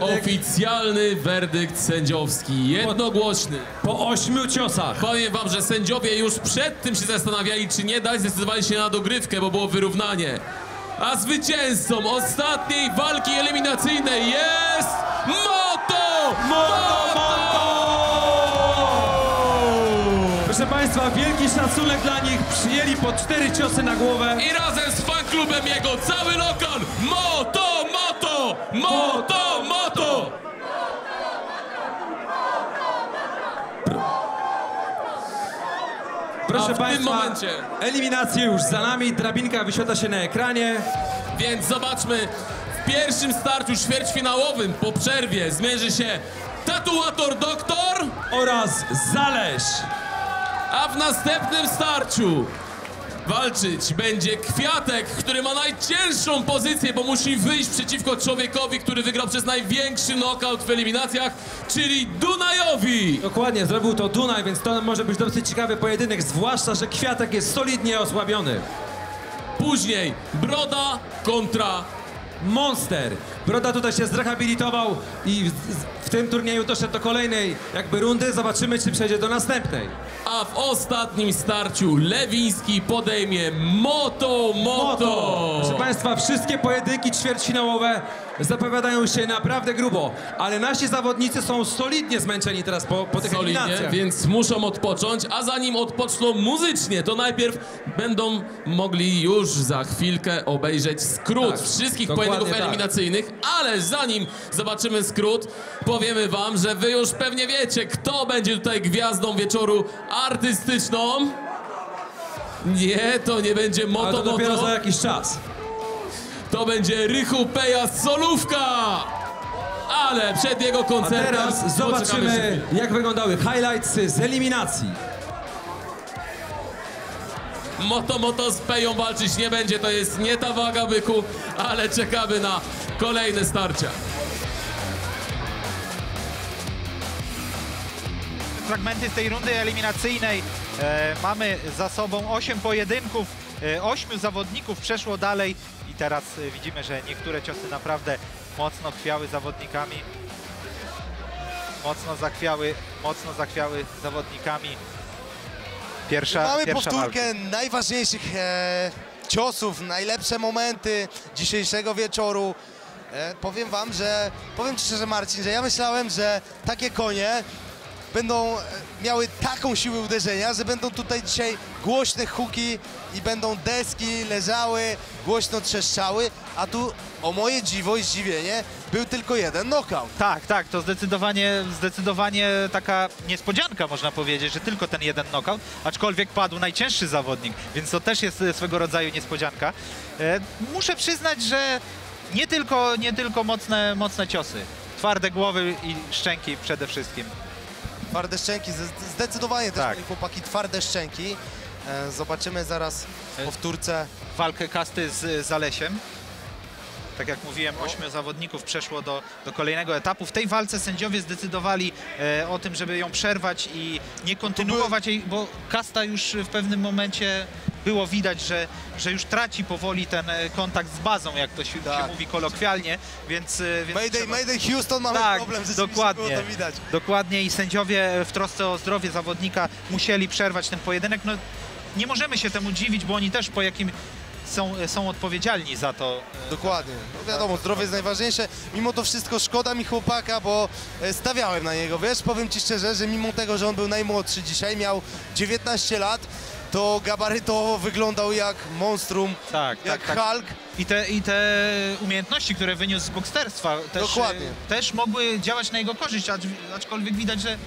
oficjalny werdykt sędziowski, jednogłośny. Po 8 ciosach. Powiem wam, że sędziowie już przed tym się zastanawiali, czy nie dać, zdecydowali się na dogrywkę, bo było wyrównanie. A zwycięzcą ostatniej walki eliminacyjnej jest Moto! Proszę państwa, wielki szacunek dla nich. Przyjęli po 4 ciosy na głowę. I razem z fanklubem jego cały lokal Moto! Proszę państwa, eliminacje już za nami, drabinka wyświetla się na ekranie. Więc zobaczmy, w pierwszym starciu ćwierćfinałowym po przerwie zmierzy się Tatuator Doktor oraz Zaleś. A w następnym starciu Walczyć będzie Kwiatek, który ma najcięższą pozycję, bo musi wyjść przeciwko człowiekowi, który wygrał przez największy knockout w eliminacjach, czyli Dunajowi. Dokładnie, zrobił to Dunaj, więc to może być dosyć ciekawy pojedynek, zwłaszcza, że Kwiatek jest solidnie osłabiony. Później Broda kontra Monster. Broda tutaj się zrehabilitował i w tym turnieju doszedł do kolejnej jakby rundy. Zobaczymy, czy przejdzie do następnej. A w ostatnim starciu Lewiński podejmie Moto. Proszę Państwa, wszystkie pojedynki ćwierćfinałowe zapowiadają się naprawdę grubo, ale nasi zawodnicy są solidnie zmęczeni teraz po tych eliminacjach. Więc muszą odpocząć, a zanim odpoczną muzycznie, to najpierw będą mogli już za chwilkę obejrzeć skrót wszystkich pojedynków eliminacyjnych, ale zanim zobaczymy skrót, powiemy wam, że wy już pewnie wiecie, kto będzie tutaj gwiazdą wieczoru artystyczną. Nie, to nie będzie Moto. Ale to dopiero za jakiś czas. To będzie Rychu Peja Solówka! Ale przed jego koncertem... A teraz zobaczymy, jak wyglądały highlights z eliminacji. Moto z Peją walczyć nie będzie, to jest nie ta waga byku, ale czekamy na kolejne starcia. Fragmenty z tej rundy eliminacyjnej. Mamy za sobą 8 pojedynków, 8 zawodników przeszło dalej i teraz widzimy, że niektóre ciosy naprawdę mocno chwiały zawodnikami. Mocno zachwiały zawodnikami. Mamy pierwsza powtórkę walka. najważniejszych ciosów, najlepsze momenty dzisiejszego wieczoru. Powiem wam, powiem ci szczerze, Marcin, że ja myślałem, że takie konie będą miały taką siłę uderzenia, że będą tutaj dzisiaj głośne huki i będą deski leżały, głośno trzeszczały, a tu o moje dziwo i zdziwienie był tylko jeden knockout. Tak, to zdecydowanie taka niespodzianka, można powiedzieć, że tylko ten jeden knockout, aczkolwiek padł najcięższy zawodnik, więc to też jest swego rodzaju niespodzianka. Muszę przyznać, że nie tylko mocne ciosy, twarde głowy i szczęki przede wszystkim. Twarde szczęki, zdecydowanie też Tak. moi chłopaki, twarde szczęki. Zobaczymy zaraz w powtórce. Walkę kasty z Zalesiem. Tak jak mówiłem, 8 zawodników przeszło do kolejnego etapu. W tej walce sędziowie zdecydowali o tym, żeby ją przerwać i nie kontynuować jej, bo kasta już w pewnym momencie było widać, że już traci powoli ten kontakt z bazą, jak to się mówi kolokwialnie, więc Mayday Houston, mamy problem, dokładnie, było to widać. Dokładnie i sędziowie w trosce o zdrowie zawodnika musieli przerwać ten pojedynek. No, nie możemy się temu dziwić, bo oni też po jakim są odpowiedzialni za to. Dokładnie. No wiadomo, zdrowie jest najważniejsze. Mimo to wszystko szkoda mi chłopaka, bo stawiałem na niego. Wiesz, powiem ci szczerze, że mimo tego, że on był najmłodszy dzisiaj, miał 19 lat, to gabarytowo wyglądał jak monstrum, jak Hulk. I te umiejętności, które wyniósł z boksterstwa, też mogły działać na jego korzyść, aczkolwiek widać, że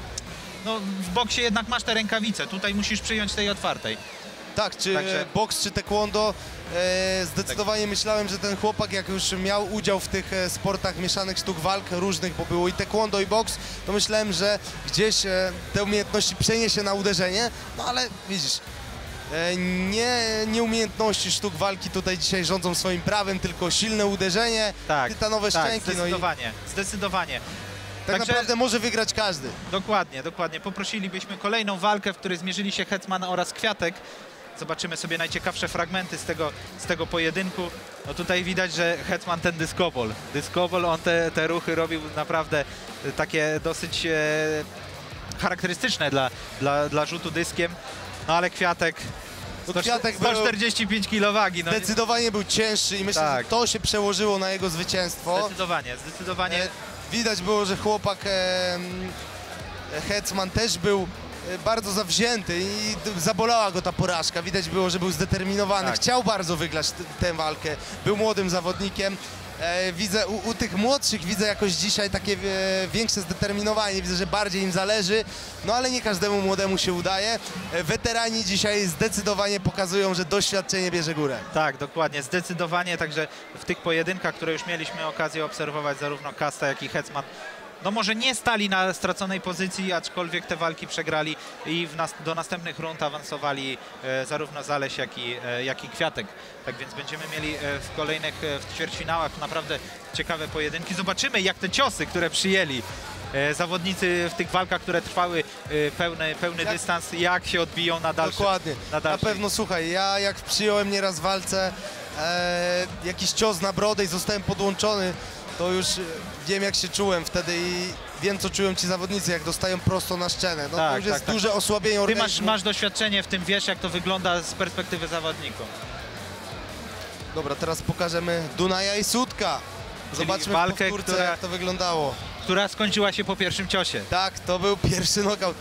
no, w boksie jednak masz te rękawice. Tutaj musisz przyjąć tej otwartej. Tak, czy boks, czy taekwondo. Zdecydowanie myślałem, że ten chłopak, jak już miał udział w tych sportach mieszanych sztuk walk różnych, bo było i taekwondo, i boks, to myślałem, że gdzieś te umiejętności przeniesie na uderzenie, no ale widzisz, nie umiejętności sztuk walki tutaj dzisiaj rządzą swoim prawem, tylko silne uderzenie, tytanowe szczęki. Zdecydowanie. Tak naprawdę może wygrać każdy. Dokładnie. Poprosilibyśmy kolejną walkę, w której zmierzyli się Hetman oraz Kwiatek. Zobaczymy sobie najciekawsze fragmenty z tego pojedynku. No tutaj widać, że Hetman ten dyskobol, on te ruchy robił naprawdę takie dosyć charakterystyczne dla rzutu dyskiem. No ale Kwiatek 145 kg wagi. No, zdecydowanie był cięższy i myślę, że to się przełożyło na jego zwycięstwo. Zdecydowanie. Widać było, że chłopak Hetman też był bardzo zawzięty i zabolała go ta porażka. Widać było, że był zdeterminowany, chciał bardzo wygrać tę walkę, był młodym zawodnikiem. Widzę u tych młodszych, widzę jakoś dzisiaj takie większe zdeterminowanie, widzę, że bardziej im zależy, no ale nie każdemu młodemu się udaje. Weterani dzisiaj zdecydowanie pokazują, że doświadczenie bierze górę. Tak, dokładnie, zdecydowanie, także w tych pojedynkach, które już mieliśmy okazję obserwować, zarówno Kasta, jak i Hetman no może nie stali na straconej pozycji, aczkolwiek te walki przegrali i do następnych rund awansowali zarówno Zaleś, jak i Kwiatek. Tak więc będziemy mieli w kolejnych w ćwierćfinałach naprawdę ciekawe pojedynki. Zobaczymy, jak te ciosy, które przyjęli zawodnicy w tych walkach, które trwały pełny dystans, jak się odbiją na dalszym. Dokładnie. Na pewno, słuchaj, ja jak przyjąłem nieraz w walce jakiś cios na brodę i zostałem podłączony, to już wiem, jak się czułem wtedy i wiem, co czują ci zawodnicy, jak dostają prosto na szczenę. No tak, to już jest tak, duże osłabienie organizmu. Ty masz doświadczenie w tym, wiesz, jak to wygląda z perspektywy zawodników. Dobra, teraz pokażemy Dunaja i Sutka. Zobaczmy walkę, w powtórce, jak to wyglądało. Która skończyła się po pierwszym ciosie. Tak, to był pierwszy knockout.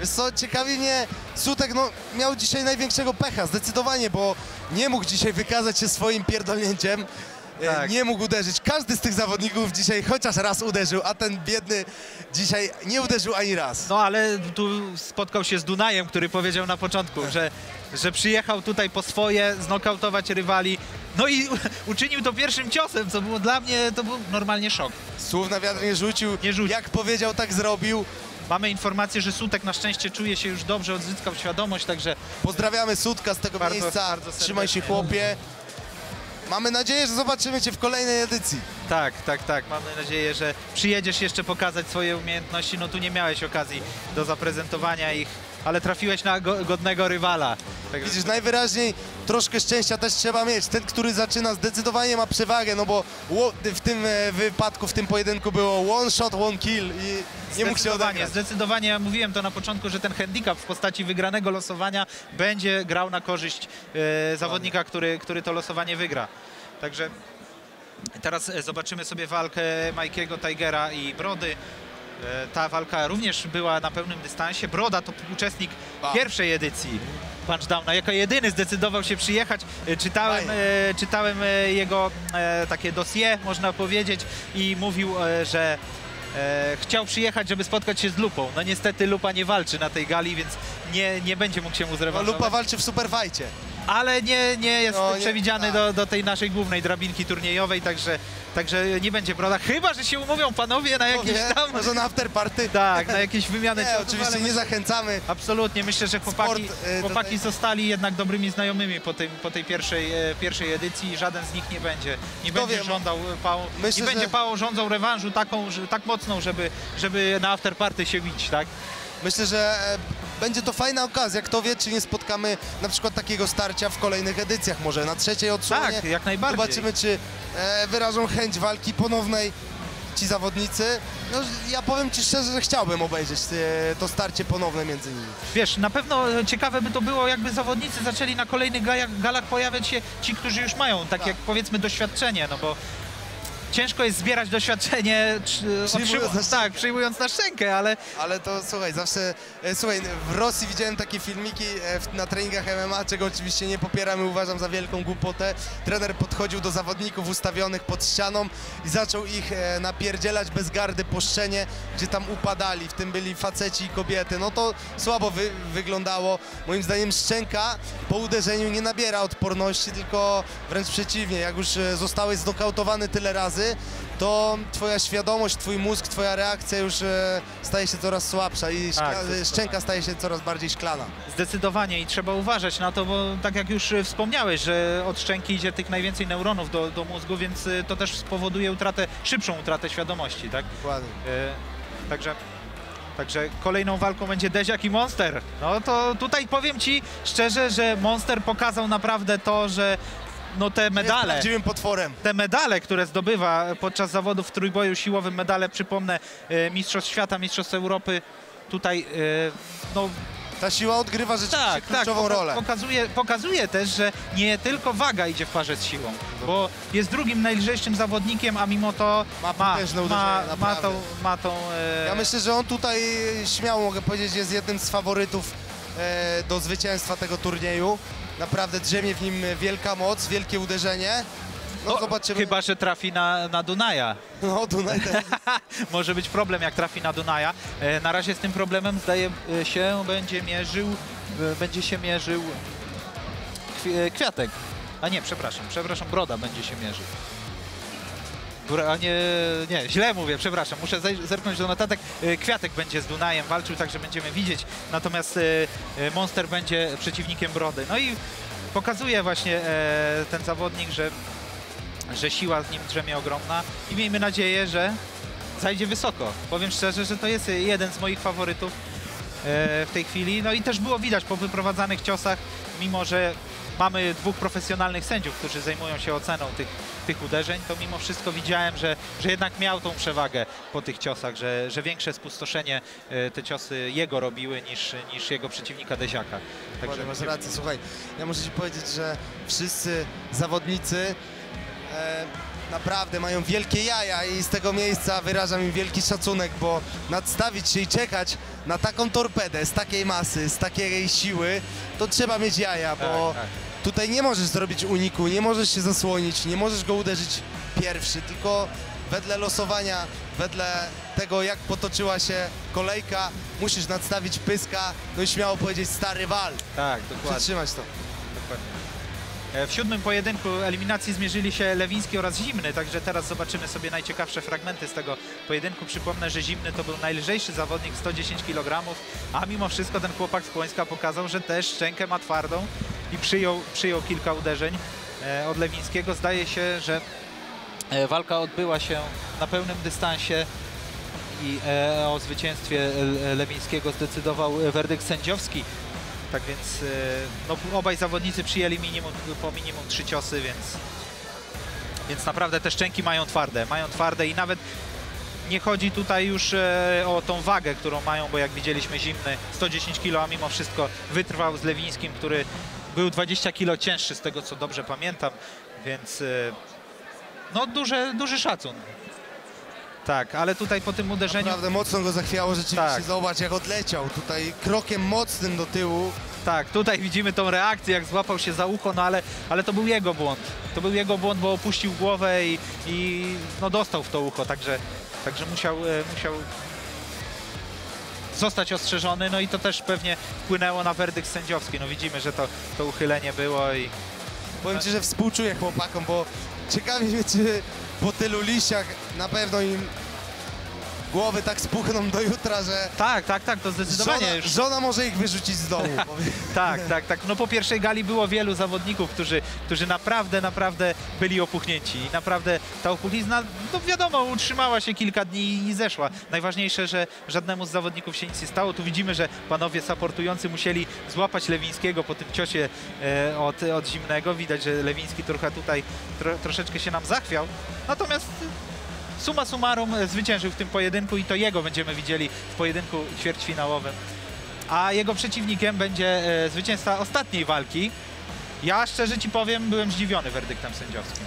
Wiesz co, ciekawi mnie, Sutek no, miał dzisiaj największego pecha, zdecydowanie, bo nie mógł dzisiaj wykazać się swoim pierdolnięciem. Tak. Nie mógł uderzyć. Każdy z tych zawodników dzisiaj chociaż raz uderzył, a ten biedny dzisiaj nie uderzył ani raz. No ale tu spotkał się z Dunajem, który powiedział na początku, że przyjechał tutaj po swoje, znokautować rywali. No i uczynił to pierwszym ciosem, co było dla mnie, to był normalnie szok. Słów na wiatr nie rzucił. Jak powiedział, tak zrobił. Mamy informację, że Sutek na szczęście czuje się już dobrze, odzyskał świadomość, także... Pozdrawiamy Sutka z tego miejsca. Trzymaj się, chłopie. Mamy nadzieję, że zobaczymy cię w kolejnej edycji. Tak. Mamy nadzieję, że przyjedziesz jeszcze pokazać swoje umiejętności. No tu nie miałeś okazji do zaprezentowania ich, ale trafiłeś na godnego rywala. Także... Widzisz, najwyraźniej troszkę szczęścia też trzeba mieć. Ten, który zaczyna, zdecydowanie ma przewagę, no bo w tym wypadku, w tym pojedynku było one shot, one kill i nie mógł się odegrać. Zdecydowanie, ja mówiłem to na początku, że ten handicap w postaci wygranego losowania będzie grał na korzyść zawodnika, który to losowanie wygra. Także teraz zobaczymy sobie walkę Mikey'ego Tigera i Brody. Ta walka również była na pełnym dystansie. Broda to uczestnik pierwszej edycji Punchdowna. Jako jedyny zdecydował się przyjechać. Czytałem jego takie dossier, można powiedzieć, i mówił, że chciał przyjechać, żeby spotkać się z Lupą. No niestety Lupa nie walczy na tej gali, więc nie będzie mógł się mu zrewanżować. Lupa walczy w superfajcie. Ale nie jest przewidziany do tej naszej głównej drabinki turniejowej, także nie będzie Broda. Chyba że się umówią panowie na jakieś tam... Może na afterparty. Tak, na jakieś wymiany ciosów. Oczywiście nie zachęcamy. Absolutnie, myślę, że chłopaki zostali jednak dobrymi znajomymi po tej pierwszej edycji i żaden z nich nie będzie żądał Pał żądał rewanżu tak mocną, żeby na afterparty się bić, tak? Myślę, że będzie to fajna okazja. Kto wie, czy nie spotkamy na przykład takiego starcia w kolejnych edycjach, może na trzeciej odsłonie. Tak, jak najbardziej. Zobaczymy, czy wyrażą chęć walki ponownej ci zawodnicy. No, ja powiem ci szczerze, że chciałbym obejrzeć to starcie ponowne między nimi. Wiesz, na pewno ciekawe by to było, jakby zawodnicy zaczęli na kolejnych galach pojawiać się ci, którzy już mają, jak powiedzmy doświadczenie, no bo ciężko jest zbierać doświadczenie, przyjmując na szczękę, ale... Ale to, słuchaj, zawsze... Słuchaj, w Rosji widziałem takie filmiki na treningach MMA, czego oczywiście nie popieram i uważam za wielką głupotę. Trener podchodził do zawodników ustawionych pod ścianą i zaczął ich napierdzielać bez gardy po szczenie, gdzie tam upadali, w tym byli faceci i kobiety. No to słabo wyglądało. Moim zdaniem szczęka po uderzeniu nie nabiera odporności, tylko wręcz przeciwnie. Jak już zostałeś znokautowany tyle razy, to twoja świadomość, twój mózg, twoja reakcja już staje się coraz słabsza i szczęka staje się coraz bardziej szklana. Zdecydowanie i trzeba uważać na to, bo tak jak już wspomniałeś, że od szczęki idzie tych najwięcej neuronów do mózgu, więc to też spowoduje szybszą utratę świadomości, tak? Dokładnie. Także kolejną walką będzie Deziak i Monster. No to tutaj powiem ci szczerze, że Monster pokazał naprawdę to, że no te medale, jest prawdziwym potworem. Te medale, które zdobywa podczas zawodów w trójboju siłowym, medale, przypomnę, Mistrzostw Świata, Mistrzostw Europy, tutaj no... Ta siła odgrywa rzeczywiście kluczową rolę. Pokazuje też, że nie tylko waga idzie w parze z siłą, bo jest drugim najlżejszym zawodnikiem, a mimo to ma tą... Ja myślę, że on tutaj, śmiało mogę powiedzieć, jest jednym z faworytów do zwycięstwa tego turnieju. Naprawdę drzemie w nim wielka moc, wielkie uderzenie. No zobaczymy. Chyba że trafi na Dunaja. No, Dunaj też. Może być problem, jak trafi na Dunaja. Na razie z tym problemem, zdaje się, będzie się mierzył Kwiatek. A nie, przepraszam, Broda będzie się mierzył. A nie, źle mówię, przepraszam, muszę zerknąć do notatek. Kwiatek będzie z Dunajem walczył, także będziemy widzieć, natomiast Monster będzie przeciwnikiem Brody. No i pokazuje właśnie ten zawodnik, że siła z nim drzemie ogromna i miejmy nadzieję, że zajdzie wysoko. Powiem szczerze, że to jest jeden z moich faworytów w tej chwili. No i też było widać po wyprowadzanych ciosach, mimo że mamy dwóch profesjonalnych sędziów, którzy zajmują się oceną tych uderzeń, to mimo wszystko widziałem, że jednak miał tą przewagę po tych ciosach, że większe spustoszenie te ciosy jego robiły niż jego przeciwnika Deziaka. Także masz rację, słuchaj, ja muszę ci powiedzieć, że wszyscy zawodnicy naprawdę mają wielkie jaja i z tego miejsca wyrażam im wielki szacunek, bo nadstawić się i czekać na taką torpedę z takiej masy, z takiej siły, to trzeba mieć jaja, bo tutaj nie możesz zrobić uniku, nie możesz się zasłonić, nie możesz go uderzyć pierwszy, tylko wedle losowania, wedle tego, jak potoczyła się kolejka, musisz nadstawić pyska, no i śmiało powiedzieć stary wal. Tak, dokładnie. Przytrzymać to. Dokładnie. W 7. pojedynku eliminacji zmierzyli się Lewiński oraz Zimny, także teraz zobaczymy sobie najciekawsze fragmenty z tego pojedynku. Przypomnę, że Zimny to był najlżejszy zawodnik, 110 kg, a mimo wszystko ten chłopak z Płońska pokazał, że też szczękę ma twardą i przyjął kilka uderzeń od Lewińskiego. Zdaje się, że walka odbyła się na pełnym dystansie i o zwycięstwie Lewińskiego zdecydował werdykt sędziowski. Tak więc no, obaj zawodnicy przyjęli po minimum 3 ciosy, więc naprawdę te szczęki mają twarde i nawet nie chodzi tutaj już o tą wagę, którą mają, bo jak widzieliśmy Zimny 110 kg, a mimo wszystko wytrwał z Lewińskim, który był 20 kg cięższy, z tego co dobrze pamiętam, więc no duży szacun. Tak, ale tutaj po tym uderzeniu... Naprawdę mocno go zachwiało rzeczywiście, tak. Zobacz jak odleciał, tutaj krokiem mocnym do tyłu. Tak, tutaj widzimy tą reakcję, jak złapał się za ucho, no ale to był jego błąd. To był jego błąd, bo opuścił głowę i no dostał w to ucho, także musiał zostać ostrzeżony, no i to też pewnie wpłynęło na werdykt sędziowski. No widzimy, że to uchylenie było i... Powiem ci, że współczuję chłopakom, bo ciekawi mnie, czy po tylu liściach na pewno im głowy tak spuchną do jutra, że... Tak, to zdecydowanie żona może ich wyrzucić z domu. Tak. No po pierwszej gali było wielu zawodników, którzy naprawdę byli opuchnięci. I naprawdę ta opuchlizna, no wiadomo, utrzymała się kilka dni i zeszła. Najważniejsze, że żadnemu z zawodników się nic nie stało. Tu widzimy, że panowie supportujący musieli złapać Lewińskiego po tym ciosie od Zimnego. Widać, że Lewiński trochę tutaj troszeczkę się nam zachwiał. Natomiast summa summarum zwyciężył w tym pojedynku i to jego będziemy widzieli w pojedynku ćwierćfinałowym. A jego przeciwnikiem będzie zwycięzca ostatniej walki. Ja szczerze ci powiem, byłem zdziwiony werdyktem sędziowskim.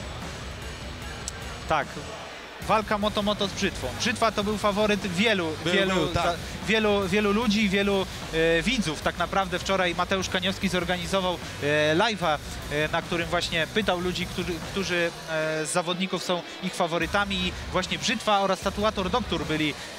Tak, walka Moto z Brzytwą. Brzytwa to był faworyt wielu ludzi, wielu widzów. Tak naprawdę wczoraj Mateusz Kaniowski zorganizował live'a, na którym właśnie pytał ludzi, którzy z zawodników są ich faworytami i właśnie Brzytwa oraz Tatuator Doktor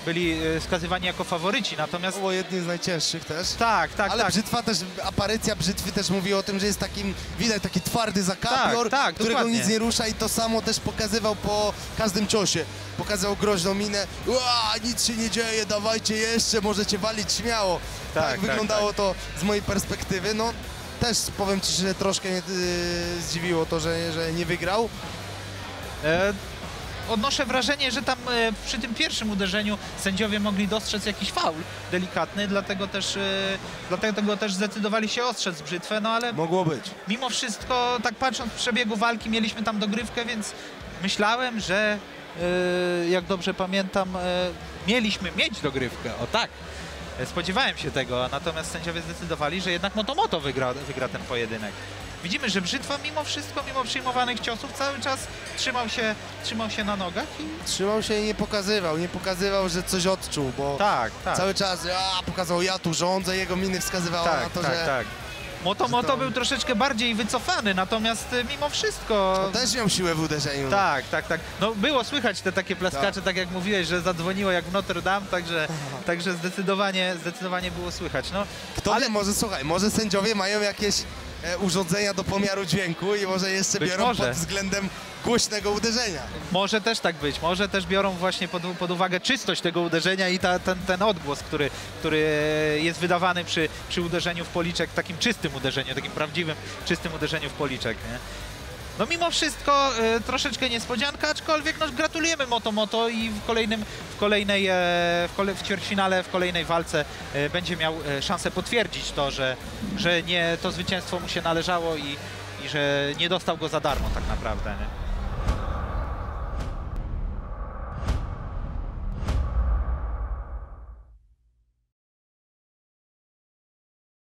byli wskazywani jako faworyci. Natomiast... Było jedni z najcięższych też. Tak. Ale Brzytwa też, aparycja Brzytwy też mówi o tym, że jest takim, widać taki twardy zakapior, którego dokładnie. nic nie rusza i to samo też pokazywał po każdym ciosie. Pokazał groźną minę, nic się nie dzieje, dawajcie jeszcze, możecie walić śmiało. Tak wyglądało to z mojej perspektywy. No też powiem ci, że troszkę mnie zdziwiło to, że nie wygrał. Odnoszę wrażenie, że tam przy tym pierwszym uderzeniu sędziowie mogli dostrzec jakiś faul delikatny, dlatego też zdecydowali się ostrzec Brzytwę, no ale... Mogło być. Mimo wszystko, tak patrząc w przebiegu walki, mieliśmy tam dogrywkę, więc myślałem, że jak dobrze pamiętam, mieliśmy mieć dogrywkę, o tak. Spodziewałem się tego, natomiast sędziowie zdecydowali, że jednak Moto wygra ten pojedynek. Widzimy, że Brzytwa mimo wszystko, mimo przyjmowanych ciosów cały czas trzymał się na nogach. Trzymał się i nie pokazywał, że coś odczuł, bo cały czas pokazał, ja tu rządzę, jego miny wskazywały na to, że... Moto był troszeczkę bardziej wycofany, natomiast mimo wszystko... To też miał siłę w uderzeniu. Tak. No było słychać te takie plaskacze, tak jak mówiłeś, że zadzwoniło jak w Notre Dame, także zdecydowanie było słychać. No, Kto wie, może sędziowie mają jakieś urządzenia do pomiaru dźwięku i może jeszcze biorą pod względem głośnego uderzenia. Może też tak być, może też biorą właśnie pod uwagę czystość tego uderzenia i ten odgłos, który jest wydawany przy uderzeniu w policzek, takim czystym uderzeniu, takim prawdziwym, czystym uderzeniu w policzek, nie? No mimo wszystko troszeczkę niespodzianka, aczkolwiek no, gratulujemy Moto i w ćwierćfinale, w kolejnej walce będzie miał szansę potwierdzić to, że nie to zwycięstwo mu się należało i że nie dostał go za darmo tak naprawdę, nie?